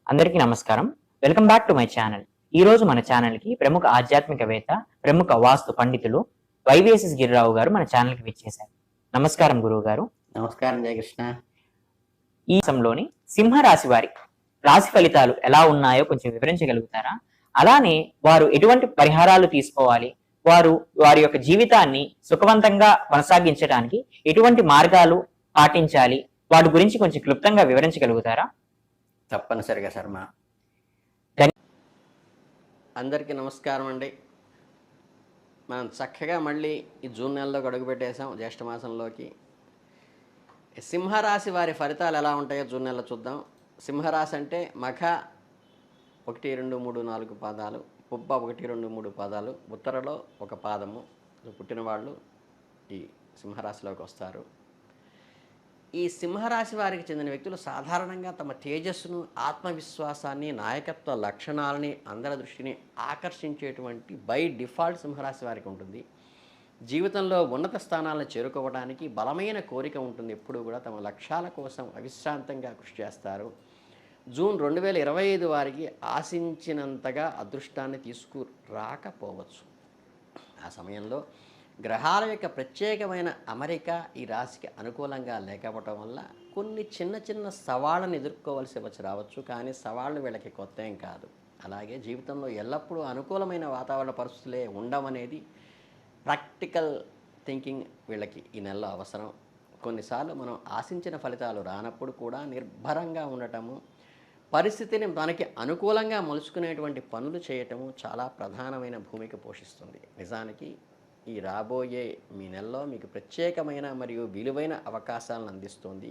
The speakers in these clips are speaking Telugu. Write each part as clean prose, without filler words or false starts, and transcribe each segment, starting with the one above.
అందరికీ నమస్కారం. Welcome back to my channel. ఈరోజు మన ఛానల్‌కి ప్రముఖ ఆధ్యాత్మికవేత్త, ప్రముఖ వాస్తు పండితులు వైవీఎస్ఎస్ గిరిరావు గారు మన ఛానల్‌కి విచ్చేశారు. నమస్కారం గురువుగారు. నమస్కారం జయకృష్ణ. ఈ సమయంలోని సింహరాశి వారి రాశి ఫలితాలు ఎలా ఉన్నాయో కొంచెం వివరించగలుగుతారా? అలానే వారు ఎటువంటి పరిహారాలు తీసుకోవాలి? వారి యొక్క జీవితాన్ని సుఖవంతంగా కొనసాగించడానికి ఎటువంటి మార్గాలు పాటించాలి? వాటి గురించి కొంచెం క్లుప్తంగా వివరించగలుగుతారా? తప్పనిసరిగా శర్మ. అందరికీ నమస్కారం అండి. మనం చక్కగా మళ్ళీ ఈ జూన్ నెలలో అడుగుపెట్టేసాం, జ్యేష్ఠ మాసంలోకి. సింహరాశి వారి ఫలితాలు ఎలా ఉంటాయో జూన్ నెలలో చూద్దాం. సింహరాశి అంటే మఖ 1, 2, 3, 4 పాదాలు, పుబ్బ 1, 2, 3 పాదాలు, ఉత్తరలో ఒక పాదము. పుట్టిన వాళ్ళు ఈ సింహరాశిలోకి వస్తారు. ఈ సింహరాశి వారికి చెందిన వ్యక్తులు సాధారణంగా తమ తేజస్సును, ఆత్మవిశ్వాసాన్ని, నాయకత్వ లక్షణాలని, అందరి దృష్టిని ఆకర్షించేటువంటి బై డిఫాల్ట్ సింహరాశి వారికి ఉంటుంది. జీవితంలో ఉన్నత స్థానాలను చేరుకోవడానికి బలమైన కోరిక ఉంటుంది. ఎప్పుడూ కూడా తమ లక్ష్యాల కోసం అవిశ్రాంతంగా కృషి చేస్తారు. జూన్ 2025 వారికి ఆశించినంతగా అదృష్టాన్ని తీసుకురాకపోవచ్చు. ఆ సమయంలో గ్రహాల యొక్క ప్రత్యేకమైన అమరిక ఈ రాశికి అనుకూలంగా లేకపోవటం వల్ల కొన్ని చిన్న చిన్న సవాళ్ళను ఎదుర్కోవాల్సి రావచ్చు. కానీ సవాళ్ళు వీళ్ళకి కొత్త ఏం కాదు. అలాగే జీవితంలో ఎల్లప్పుడూ అనుకూలమైన వాతావరణ పరిస్థితులే ఉండవనేది ప్రాక్టికల్ థింకింగ్ వీళ్ళకి ఈ నెలలో అవసరం. కొన్నిసార్లు మనం ఆశించిన ఫలితాలు రానప్పుడు కూడా నిర్భరంగా ఉండటము, పరిస్థితిని మనకి అనుకూలంగా మలుచుకునేటువంటి పనులు చేయటము చాలా ప్రధానమైన భూమిక పోషిస్తుంది. నిజానికి ఈ రాబోయే మీ నెలలో మీకు ప్రత్యేకమైన మరియు విలువైన అవకాశాలను అందిస్తుంది.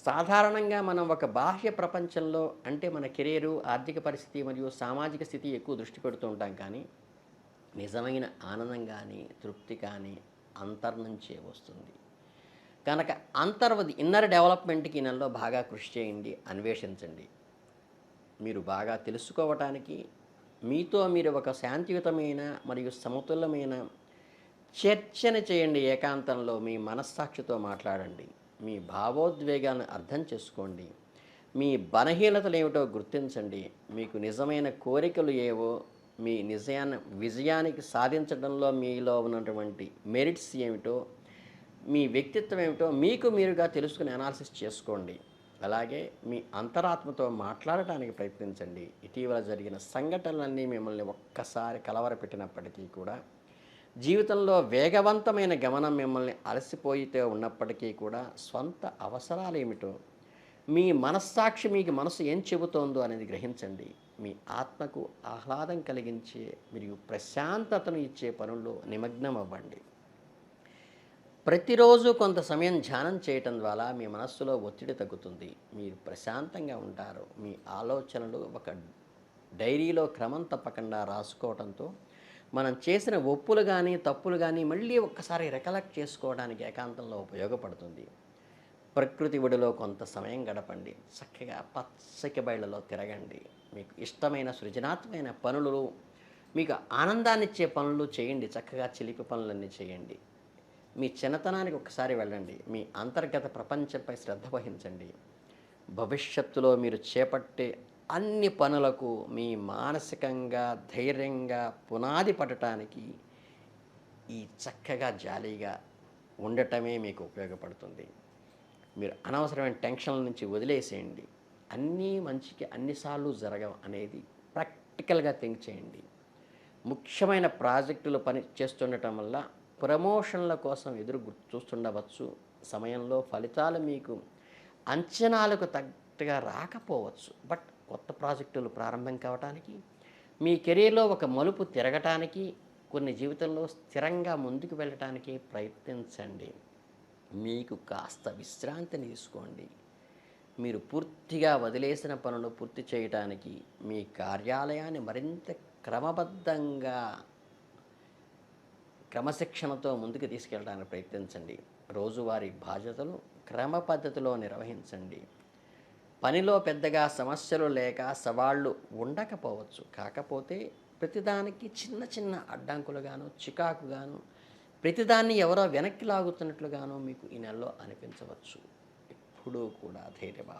సాధారణంగా మనం ఒక బాహ్య ప్రపంచంలో అంటే మన కెరీరు, ఆర్థిక పరిస్థితి మరియు సామాజిక స్థితి ఎక్కువ దృష్టి పెడుతూ ఉంటాం. కానీ నిజమైన ఆనందం కానీ, తృప్తి కానీ అంతర్నుంచే వస్తుంది. కనుక ఇన్నర్ డెవలప్మెంట్కి ఈ నెలలో బాగా కృషి చేయండి, అన్వేషించండి. మీరు బాగా తెలుసుకోవటానికి మీతో మీరు ఒక శాంతియుతమైన మరియు సమతుల్యమైన చర్చన చేయండి. ఏకాంతంలో మీ మనస్సాక్షితో మాట్లాడండి. మీ భావోద్వేగాలను అర్థం చేసుకోండి. మీ బలహీనతలు ఏమిటో గుర్తించండి. మీకు నిజమైన కోరికలు ఏవో, మీ విజయానికి సాధించడంలో మీలో ఉన్నటువంటి మెరిట్స్ ఏమిటో, మీ వ్యక్తిత్వం ఏమిటో మీకు మీరుగా తెలుసుకుని అనాలిసిస్ చేసుకోండి. అలాగే మీ అంతరాత్మతో మాట్లాడటానికి ప్రయత్నించండి. ఇటీవల జరిగిన సంఘటనలన్నీ మిమ్మల్ని ఒక్కసారి కలవరపెట్టినప్పటికీ కూడా, జీవితంలో వేగవంతమైన గమనం మిమ్మల్ని అలసిపోయితే ఉన్నప్పటికీ కూడా, స్వంత అవసరాలు ఏమిటో, మీ మనస్సాక్షి మీకు మనసు ఏం చెబుతోందో అనేది గ్రహించండి. మీ ఆత్మకు ఆహ్లాదం కలిగించే మరియు ప్రశాంతతను ఇచ్చే పనుల్లో నిమగ్నం అవ్వండి. ప్రతిరోజు కొంత సమయం ధ్యానం చేయటం ద్వారా మీ మనస్సులో ఒత్తిడి తగ్గుతుంది. మీరు ప్రశాంతంగా ఉంటారు. మీ ఆలోచనలు ఒక డైరీలో క్రమం తప్పకుండా రాసుకోవడంతో మనం చేసిన ఒప్పులు కానీ, తప్పులు కానీ మళ్ళీ ఒక్కసారి రికలెక్ట్ చేసుకోవడానికి ఏకాంతంలో ఉపయోగపడుతుంది. ప్రకృతి ఒడిలో కొంత సమయం గడపండి. చక్కగా పచ్చకి బయళ్ళలో తిరగండి. మీకు ఇష్టమైన సృజనాత్మకమైన పనులు, మీకు ఆనందాన్ని ఇచ్చే పనులు చేయండి. చక్కగా చిలిపి పనులన్నీ చేయండి. మీ చిన్నతనానికి ఒకసారి వెళ్ళండి. మీ అంతర్గత ప్రపంచంపై శ్రద్ధ వహించండి. భవిష్యత్తులో మీరు చేపట్టే అన్ని పనులకు మీ మానసికంగా, ధైర్యంగా పునాది పడటానికి ఈ చక్కగా జాలీగా ఉండటమే మీకు ఉపయోగపడుతుంది. మీరు అనవసరమైన టెన్షన్ల నుంచి వదిలేసేయండి. అన్నీ మంచికి అన్నిసార్లు జరగవు అనేది ప్రాక్టికల్గా థింక్ చేయండి. ముఖ్యమైన ప్రాజెక్టులు పని చేస్తుండటం వల్ల ప్రమోషన్ల కోసం ఎదురు చూస్తుండవచ్చు. సమయంలో ఫలితాలు మీకు అంచనాలకు తగ్గట్టుగా రాకపోవచ్చు. బట్ కొత్త ప్రాజెక్టులు ప్రారంభం కావటానికి, మీ కెరీర్లో ఒక మలుపు తిరగటానికి, కొన్ని జీవితంలో స్థిరంగా ముందుకు వెళ్ళటానికి ప్రయత్నించండి. మీకు కాస్త విశ్రాంతిని తీసుకోండి. మీరు పూర్తిగా వదిలేసిన పనులు పూర్తి చేయటానికి మీ కార్యాలయాన్ని మరింత క్రమశిక్షణతో ముందుకు తీసుకెళ్ళడానికి ప్రయత్నించండి. రోజువారీ బాధ్యతలు క్రమ పద్ధతిలో నిర్వహించండి. పనిలో పెద్దగా సమస్యలు లేక సవాళ్ళు ఉండకపోవచ్చు. కాకపోతే ప్రతిదానికి చిన్న చిన్న అడ్డంకులుగాను, చికాకుగాను, ప్రతిదాన్ని ఎవరో వెనక్కి లాగుతున్నట్లుగాను మీకు ఈ నెలలో అనిపించవచ్చు. ఎప్పుడూ కూడా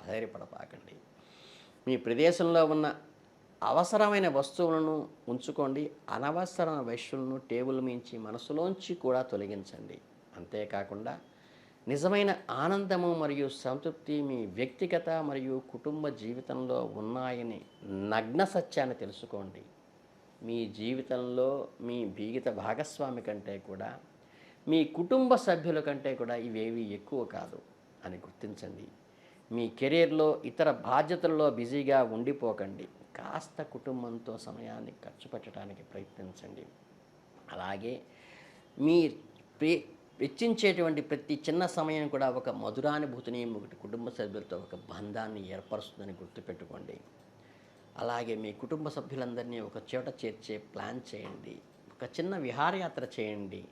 ధైర్యపడపాకండి. మీ ప్రదేశంలో ఉన్న అవసరమైన వస్తువులను ఉంచుకోండి. అనవసరమైన వస్తువులను టేబుల్ మించి మనసులోంచి కూడా తొలగించండి. అంతేకాకుండా నిజమైన ఆనందము మరియు సంతృప్తి మీ వ్యక్తిగత మరియు కుటుంబ జీవితంలో ఉన్నాయని నగ్న సత్యాన్ని తెలుసుకోండి. మీ జీవితంలో మీ జీవిత భాగస్వామి కంటే కూడా, మీ కుటుంబ సభ్యుల కంటే కూడా ఇవేవి ఎక్కువ కాదు అని గుర్తించండి. మీ కెరీర్లో ఇతర బాధ్యతల్లో బిజీగా ఉండిపోకండి. కాస్త కుటుంబంతో సమయాన్ని ఖర్చు పెట్టడానికి ప్రయత్నించండి. అలాగే మీ వెచ్చించేటువంటి ప్రతి చిన్న సమయం కూడా ఒక మధురానుభూతిని, ఒకటి కుటుంబ సభ్యులతో ఒక బంధాన్ని ఏర్పరుస్తుందని గుర్తుపెట్టుకోండి. అలాగే మీ కుటుంబ సభ్యులందరినీ ఒక చోట చేర్చే ప్లాన్ చేయండి. ఒక చిన్న విహారయాత్ర చేయండి.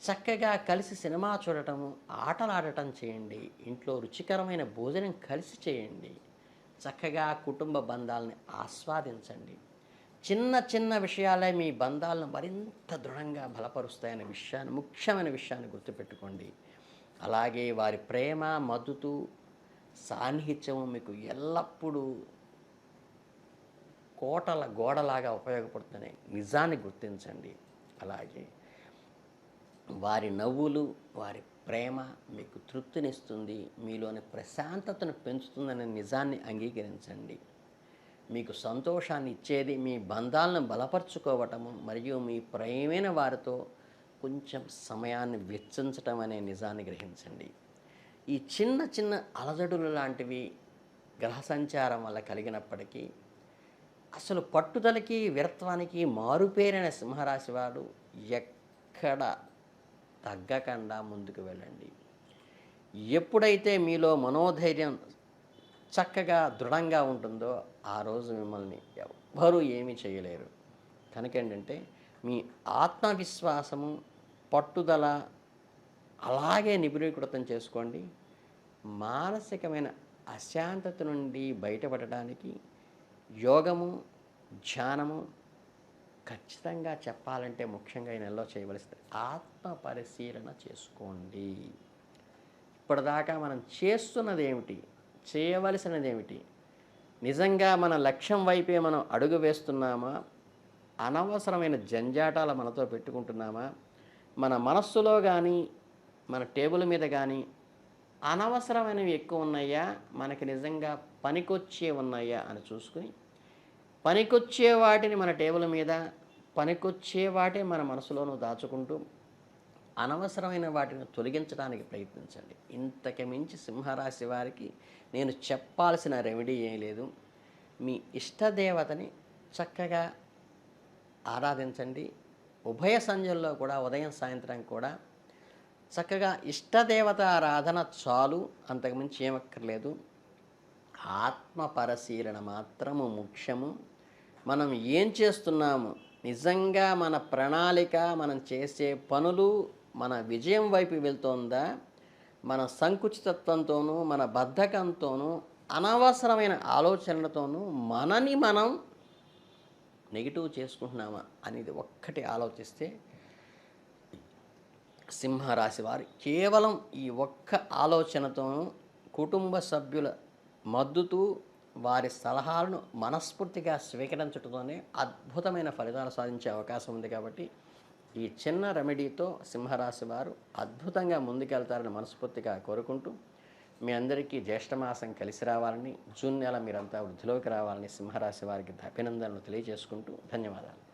చక్కగా కలిసి సినిమా చూడటము, ఆటలాడటం చేయండి. ఇంట్లో రుచికరమైన భోజనం కలిసి చేయండి. చక్కగా కుటుంబ బంధాలని ఆస్వాదించండి. చిన్న చిన్న విషయాలే మీ బంధాలను మరింత దృఢంగా బలపరుస్తాయనే విషయాన్ని, ముఖ్యమైన విషయాన్ని గుర్తుపెట్టుకోండి. అలాగే వారి ప్రేమ, మద్దతు, సాన్నిహిత్యము మీకు ఎల్లప్పుడూ కోటల గోడలాగా ఉపయోగపడుతున్నాయి నిజాన్ని గుర్తించండి. అలాగే వారి నవ్వులు, వారి ప్రేమ మీకు తృప్తినిస్తుంది, మీలోని ప్రశాంతతను పెంచుతుందనే నిజాన్ని అంగీకరించండి. మీకు సంతోషాన్ని ఇచ్చేది మీ బంధాలను బలపరుచుకోవటము మరియు మీ ప్రియమైన వారితో కొంచెం సమయాన్ని వెచ్చించటం అనే నిజాన్ని గ్రహించండి. ఈ చిన్న చిన్న అలజడులు లాంటివి గ్రహ సంచారం వల్ల కలిగినప్పటికీ అసలు పట్టుదలకి, వీరత్వానికి మారుపేరైన సింహరాశి వారు ఎక్కడ తగ్గకుండా ముందుకు వెళ్ళండి. ఎప్పుడైతే మీలో మనోధైర్యం చక్కగా దృఢంగా ఉంటుందో ఆ రోజు మిమ్మల్ని ఎవ్వరూ ఏమీ చేయలేరు. కనుక ఏంటంటే మీ ఆత్మవిశ్వాసము, పట్టుదల అలాగే నిబిడీకృతం చేసుకోండి. మానసికమైన అశాంతత నుండి బయటపడడానికి యోగము, ధ్యానము ఖచ్చితంగా చెప్పాలంటే ముఖ్యంగా ఈ నెలలో చేయవలసింది ఆత్మ పరిశీలన చేసుకోండి. ఇప్పటిదాకా మనం చేస్తున్నది ఏమిటి, చేయవలసినది ఏమిటి, నిజంగా మన లక్ష్యం వైపే మనం అడుగు వేస్తున్నామా, అనవసరమైన జంజాటాలు మనతో పెట్టుకుంటున్నామా, మన మనస్సులో కానీ మన టేబుల్ మీద కానీ అనవసరమైనవి ఎక్కువ ఉన్నాయా, మనకి నిజంగా పనికొచ్చే ఉన్నాయా అని చూసుకుని, పనికొచ్చే వాటిని మన టేబుల్ మీద, పనికొచ్చే వాటే మన మనసులోనూ దాచుకుంటూ అనవసరమైన వాటిని తొలగించడానికి ప్రయత్నించండి. ఇంతకు మించి సింహరాశి వారికి నేను చెప్పాల్సిన రెమెడీ ఏం లేదు. మీ ఇష్టదేవతని చక్కగా ఆరాధించండి. ఉభయ సంధ్యల్లో కూడా, ఉదయం సాయంత్రం కూడా చక్కగా ఇష్టదేవత ఆరాధన చాలు, అంతకుమించి ఏమక్కర్లేదు. ఆత్మ పరిశీలన మాత్రము ముఖ్యము. మనం ఏం చేస్తున్నాము, నిజంగా మన ప్రణాళిక, మనం చేసే పనులు మన విజయం వైపు వెళ్తోందా, మన సంకుచితత్వంతోనూ, మన బద్ధకంతోనూ, అనవసరమైన ఆలోచనలతోనూ మనని మనం నెగిటివ్ చేసుకుంటున్నామా అనేది ఒక్కటి ఆలోచిస్తే సింహరాశి వారు కేవలం ఈ ఒక్క ఆలోచనతోనూ, కుటుంబ సభ్యుల మద్దతు, వారి సలహాలను మనస్ఫూర్తిగా స్వీకరించడంతోనే అద్భుతమైన ఫలితాలు సాధించే అవకాశం ఉంది. కాబట్టి ఈ చిన్న రెమెడీతో సింహరాశి వారు అద్భుతంగా ముందుకెళ్తారని మనస్ఫూర్తిగా కోరుకుంటూ, మీ అందరికీ జ్యేష్ఠమాసం కలిసి రావాలని, జూన్ నెల మీరంతా వృద్ధిలోకి రావాలని సింహరాశి వారికి అభినందనలు తెలియజేసుకుంటూ ధన్యవాదాలు.